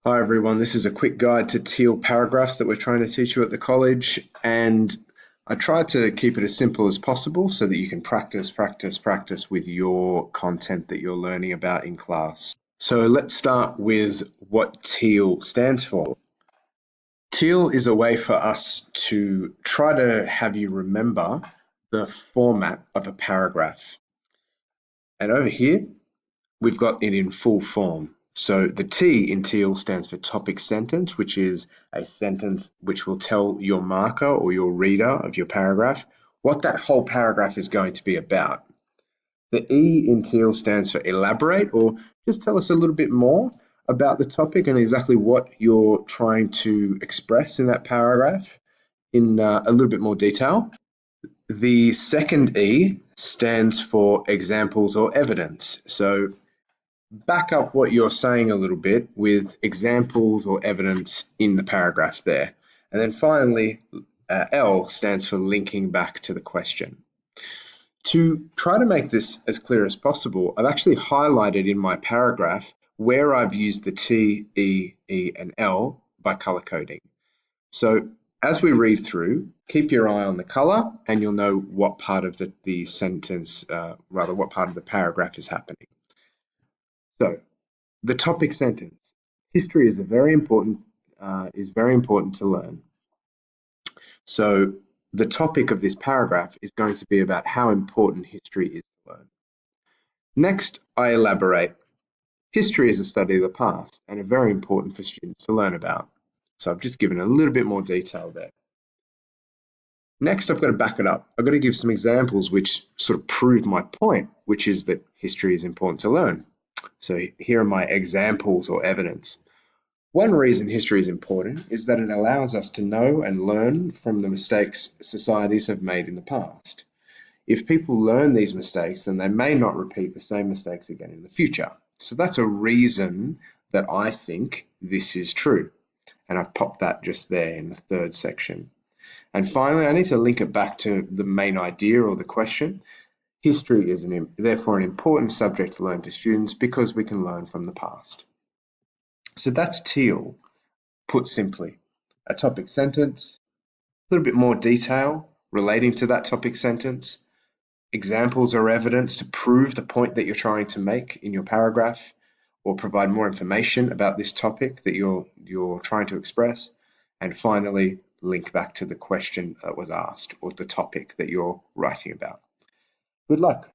Hi everyone, this is a quick guide to TEEL paragraphs that we're trying to teach you at the college, and I try to keep it as simple as possible so that you can practice with your content that you're learning about in class. So let's start with what TEEL stands for. TEEL is a way for us to try to have you remember the format of a paragraph. And over here, we've got it in full form. So the T in TEAL stands for topic sentence, which is a sentence which will tell your marker or your reader of your paragraph what that whole paragraph is going to be about. The E in TEAL stands for elaborate, or just tell us a little bit more about the topic and exactly what you're trying to express in that paragraph in a little bit more detail. The second E stands for examples or evidence. So back up what you're saying a little bit with examples or evidence in the paragraph there. And then finally, L stands for linking back to the question. To try to make this as clear as possible, I've actually highlighted in my paragraph where I've used the T, E, and L by color coding. So as we read through, keep your eye on the color and you'll know what part of the sentence, what part of the paragraph is happening. So the topic sentence. History is very important to learn. So the topic of this paragraph is going to be about how important history is to learn. Next, I elaborate. History is a study of the past and are very important for students to learn about. So I've just given a little bit more detail there. Next, I've got to back it up. I've got to give some examples which sort of prove my point, which is that history is important to learn. So here are my examples or evidence. One reason history is important is that it allows us to know and learn from the mistakes societies have made in the past. If people learn these mistakes, then they may not repeat the same mistakes again in the future. So that's a reason that I think this is true. And I've popped that just there in the third section. And finally, I need to link it back to the main idea or the question. History is therefore an important subject to learn for students because we can learn from the past. So that's TEAL, put simply. A topic sentence, a little bit more detail relating to that topic sentence, examples or evidence to prove the point that you're trying to make in your paragraph, or provide more information about this topic that you're trying to express, and finally, link back to the question that was asked or the topic that you're writing about. Good luck.